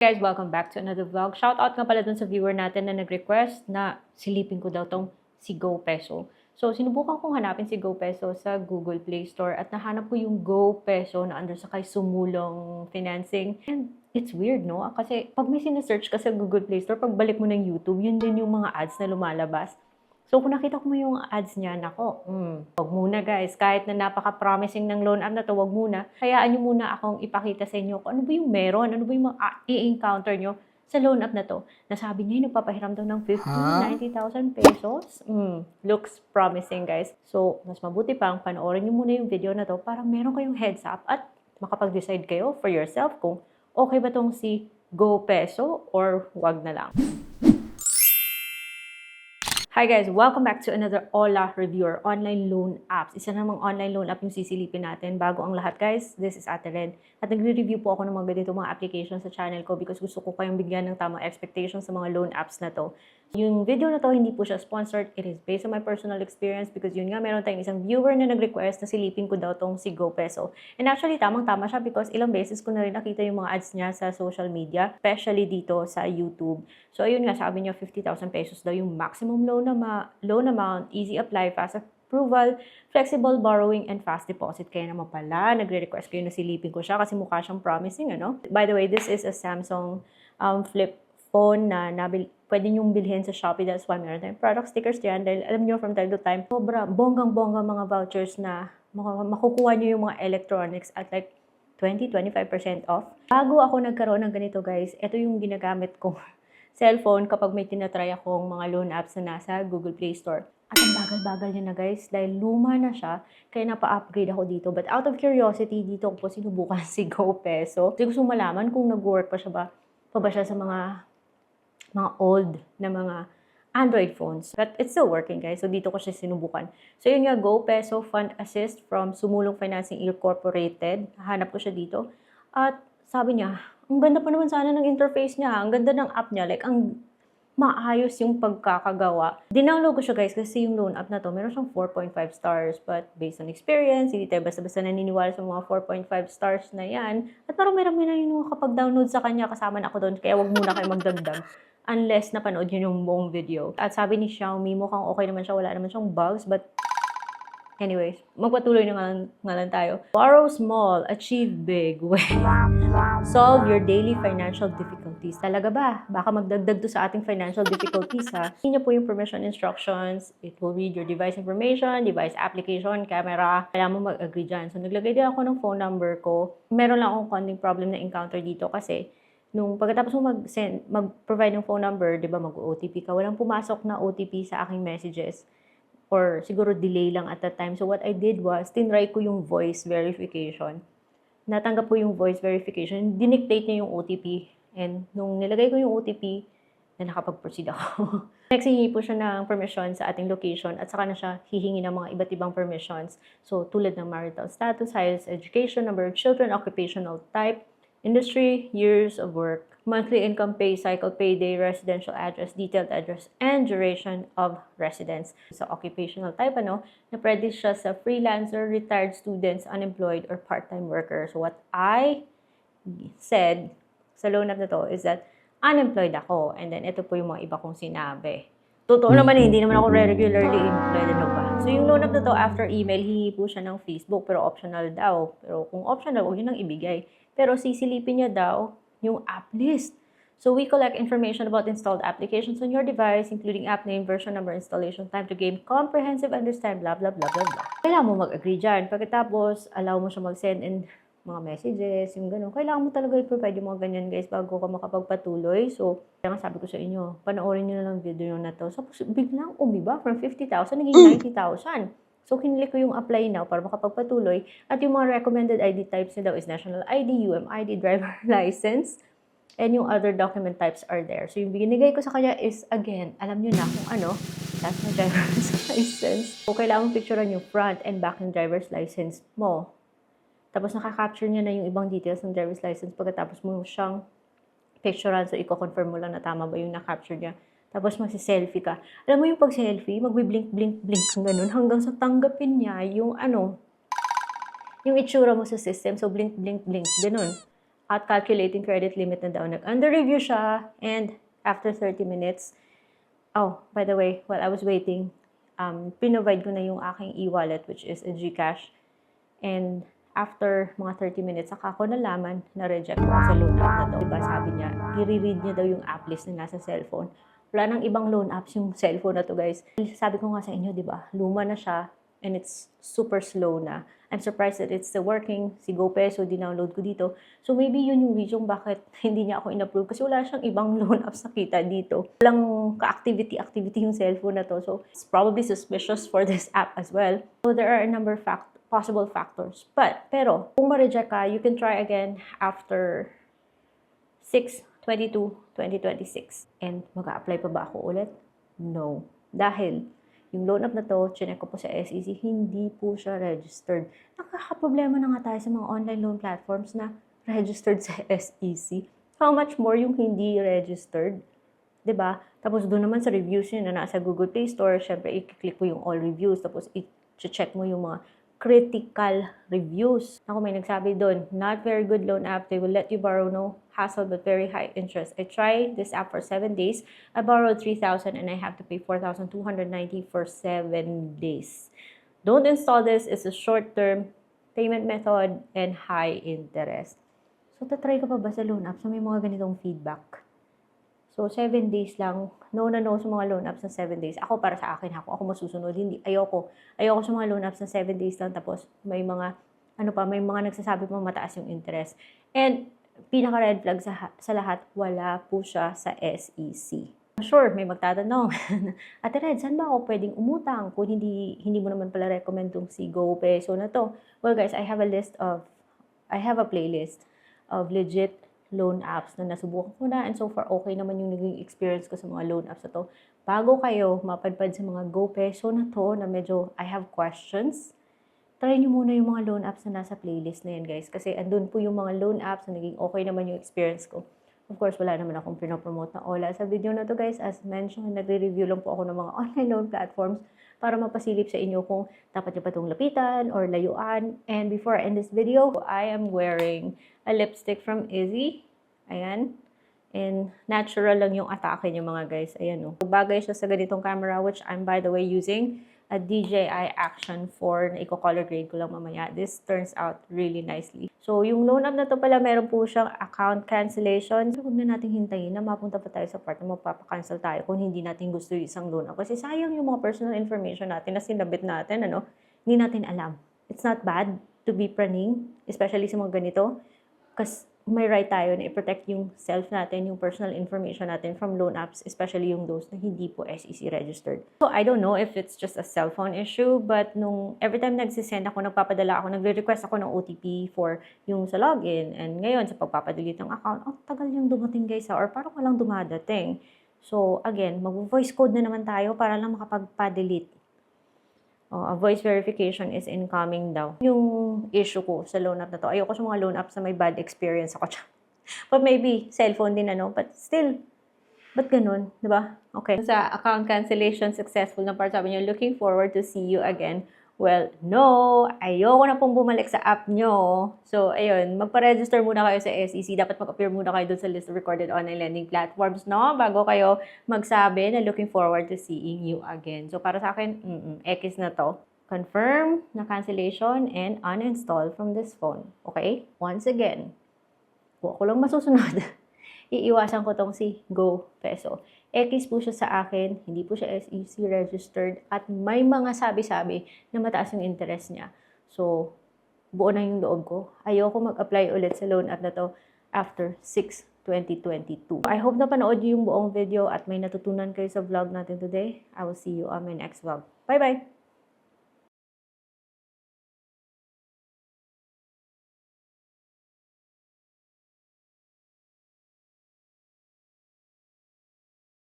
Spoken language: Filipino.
Guys, welcome back to another vlog. Shout out nga pala dun sa viewer natin na nag-request na silipin ko daw tong si GoPeso. So, sinubukan kong hanapin si GoPeso sa Google Play Store at nahanap ko yung GoPeso na under sa kay Sumulong Financing. And it's weird, no? Kasi pag may sinesearch ka sa Google Play Store, pagbalik mo ng YouTube, yun din yung mga ads na lumalabas. So, kung nakita ko mo yung ads niya, nako, wag muna guys. Kahit na napaka-promising ng loan app na to, wag muna. Hayaan nyo muna akong ipakita sa inyo kung ano ba yung meron, ano ba yung i-encounter nyo sa loan app na to. Nasabi niya, nagpapahiram daw ng 90,000 pesos. Looks promising guys. So, mas mabuti pang panoorin nyo muna yung video na to para meron kayong heads up at makapag-decide kayo for yourself kung okay ba tong si GoPeso or wag na lang. Hi guys! Welcome back to another Ola review or online loan apps. Isa namang online loan app yung sisilipin natin. Bago ang lahat guys, this is Ate Red. At nagre-review po ako ng mga ganito mga applications sa channel ko because gusto ko kayong bigyan ng tamang expectations sa mga loan apps na to. Yung video na to, hindi po siya sponsored. It is based on my personal experience because yun nga, meron tayong isang viewer na nag-request na silipin ko daw tong si GoPeso. And actually, tamang-tama siya because ilang beses ko na rin nakita yung mga ads niya sa social media, especially dito sa YouTube. So, ayun nga, sabi niya 50,000 pesos daw yung maximum loan amount, easy apply, fast approval, flexible borrowing, and fast deposit. Kaya naman pala, nagre-request kayo na silipin ko siya kasi mukha siyang promising, ano? By the way, this is a Samsung flip phone na pwede nyong bilhin sa Shopee. That's why meron tayong product stickers dyan. Dahil alam nyo, from time to time, sobra bonggang-bongga mga vouchers na makukuha nyo yung mga electronics at like 20-25% off. Bago ako nagkaroon ng ganito guys, ito yung ginagamit kong cellphone kapag may tinatry akong mga loan apps na nasa Google Play Store. At ang bagal-bagal niya na guys, dahil luma na siya, kaya napa-upgrade ako dito. But out of curiosity, dito ko po sinubukan si GoPeso. Kasi gusto malaman kung nag-work pa siya sa mga old na mga Android phones. But it's still working guys. So dito ko siya sinubukan. So yun nga, GoPeso Fund Assist from Sumulong Financing Incorporated. Hanap ko siya dito. At sabi niya, ang ganda pa naman sana ng interface niya. Ang ganda ng app niya. Like, ang maayos yung pagkakagawa. Dinownload ko siya guys kasi yung loan app na to, meron siyang 4.5 stars. But based on experience, hindi tayo basta-basta naniniwala sa mga 4.5 stars na yan. At parang meron na yung kapag-download sa kanya, kasama na ako doon. Kaya wag muna kayo magdagdag. Unless napanood yun yung buong video. At sabi ni Xiaomi, mukhang okay naman siya. Wala naman siyang bugs. But anyways, magpatuloy na nga lang tayo. Borrow small, achieve big. Solve your daily financial difficulties. Talaga ba? Baka magdagdag to sa ating financial difficulties ha. Hindi niya po yung permission instructions. It will read your device information, device application, camera. Kailangan mo mag-agree dyan. So naglagay din ako ng phone number ko. Meron lang akong konting problem na encounter dito kasi nung pagkatapos mo mag-provide ng phone number, di ba mag-OTP ka, walang pumasok na OTP sa aking messages. Or siguro delay lang at that time. So what I did was, tinry ko yung voice verification. Natanggap ko yung voice verification. Dinictate niya yung OTP. And nung nilagay ko yung OTP, na nakapag-proceed ako. Next, hihingi po siya ng permission sa ating location at saka na siya hihingi ng mga iba't ibang permissions. So tulad ng marital status, highest education, number of children, occupational type, industry, years of work, monthly income pay, cycle payday, residential address, detailed address, and duration of residence. Sa occupational type, na pwede siya sa freelancer, retired students, unemployed, or part-time worker. So what I said sa loan app na to is that unemployed ako. And then ito po yung mga iba kong sinabi. Totoo naman hindi naman ako regularly employed, ano ba? So yung loan app na to, after email, hihingi po siya ng Facebook, pero optional daw. Pero kung optional, huwag yun nang ibigay. Pero sisilipin niya daw yung app list. So we collect information about installed applications on your device, including app name, version number, installation time to gain comprehensive understand, blah, blah, blah, blah, blah. Kailangan mo mag-agree dyan. Pagkatapos, allow mo siya mag-send in mga messages, yung gano'n. Kailangan mo talaga i-provide yung mga ganyan, guys, bago ka makapagpatuloy. So, kaya nga sabi ko sa inyo, panoorin nyo na lang video na to. So, biglang umiba from 50,000, naging 90,000. So, kinilik ko yung apply now para makapagpatuloy. At yung mga recommended ID types niya daw is national ID, UMID, driver license, and yung other document types are there. So, yung binigay ko sa kanya is, again, alam nyo na kung ano, that's my driver's license. So, kailangan mong picturean yung front and back ng driver's license mo. Tapos, nakaka-capture niya na yung ibang details ng driver's license pagkatapos mo siyang picturean. So, i-confirm mo lang na tama ba yung na-capture niya. Tapos magsi-selfie ka. Alam mo yung pag-selfie, magbi-blink-blink-blink kang ganun hanggang sa tanggapin niya yung yung itsura mo sa system. So blink-blink-blink, ganun. at calculating credit limit na daw. Nag-under review siya, and after 30 minutes, oh, by the way, while I was waiting, pinovide ko na yung aking e-wallet, which is a GCash. And after mga 30 minutes, saka ko nalaman na reject ko sa loan app na to. Diba sabi niya, i-read niya daw yung app list na nasa cellphone. Wala nang ibang loan apps yung cellphone na to, guys. Sabi ko nga sa inyo, diba, luma na siya and it's super slow na. I'm surprised that it's still working. Si GoPeso, dinownload ko dito. So maybe yun yung reason bakit hindi niya ako in-approve. Kasi wala siyang ibang loan apps nakita dito. Walang ka-activity yung cellphone na to. So it's probably suspicious for this app as well. So there are a number of possible factors. Pero, kung ma-reject ka, you can try again after 6/22/2026. And mag-a-apply pa ba ako ulit? No. Dahil, yung loan app na to, chinek ko po sa SEC, hindi po siya registered. Nakaka-problema na nga tayo sa mga online loan platforms na registered sa SEC. How much more yung hindi registered? 'Di ba? Tapos doon naman sa reviews yun na nasa Google Play Store, syempre i-click mo yung all reviews, tapos i-check mo yung mga critical reviews. Ako may nagsabi doon, not very good loan app. They will let you borrow no hassle but very high interest. I tried this app for 7 days. I borrowed 3,000 and I have to pay 4,290 for 7 days. Don't install this. It's a short-term payment method and high interest. So, tatry ka pa ba sa loan app? So, may mga ganitong feedback. So, 7 days lang. No na no sa mga loan apps na 7 days. Ako, para sa akin, ako masusunod. Hindi, ayoko sa mga loan apps na 7 days lang. Tapos, may mga nagsasabi pa mataas yung interest. And, pinaka-red flag sa lahat, wala po siya sa SEC. Sure, may magtatanong. Ate Red, saan ba ako pwedeng umutang kung hindi mo naman pala recommend tong si GoPeso na to? Well, guys, I have a playlist of legit loan apps na nasubukan ko na, and so far okay naman yung naging experience ko sa mga loan apps na to. Bago kayo mapadpad sa mga GoPeso na to na medyo I have questions, try nyo muna yung mga loan apps na nasa playlist na yan, guys. Kasi andun po yung mga loan apps na naging okay naman yung experience ko. Of course, wala naman akong pinopromote na Ola sa video na to, guys. As mentioned, nagre-review lang po ako ng mga online loan platforms para mapasilip sa inyo kung dapat nyo pa itong lapitan or layuan. And before I end this video, I am wearing a lipstick from Izzy. Ayan. And natural lang yung atake niya, mga guys. Ayan, oh. Bagay siya sa ganitong camera, which I'm, by the way, using a DJI Action 4 na i-color grade ko lang mamaya. This turns out really nicely. So, yung loan app na to pala, meron po siyang account cancellation. So, huwag na natin hintayin na mapunta pa tayo sa part na magpapakancel tayo kung hindi natin gusto yung isang loan app. Kasi sayang yung mga personal information natin na sinabit natin, hindi natin alam. It's not bad to be praning, especially sa mga ganito. Kasi may right tayo na i-protect yung self natin, yung personal information natin from loan apps, especially yung those na hindi po SEC registered. So, I don't know if it's just a cell phone issue, but every time nagsisend ako, nagre-request ako ng OTP for yung sa login. And ngayon, sa pagpapadelete ng account, tagal yung dumating, guys, or parang walang dumadating. So, again, mag-voice code na naman tayo para lang makapagpa-delete. A voice verification is incoming daw. Yung issue ko sa loan app na to, ayoko sa mga loan apps na may bad experience ako. But maybe, cellphone din but still, ba't ganun? Diba? Okay. Sa account cancellation successful na part, sabi niyo, looking forward to see you again. Well, no, ayoko na pong bumalik sa app nyo. So, ayun, magpa-register muna kayo sa SEC. Dapat mag-appear muna kayo dun sa list of recorded online lending platforms, no? Bago kayo magsabi na looking forward to seeing you again. So, para sa akin, X na to. Confirm na cancellation and uninstall from this phone. Okay? Once again, kung ako lang masusunod, iiwasan ko tong si GoPeso. X po siya sa akin, hindi po siya SEC registered, at may mga sabi-sabi na mataas yung interest niya. So, buo na yung loob ko. Ayoko mag-apply ulit sa loan app na to after 6/2022. I hope na panood yung buong video at may natutunan kayo sa vlog natin today. I will see you on my next vlog. Bye-bye!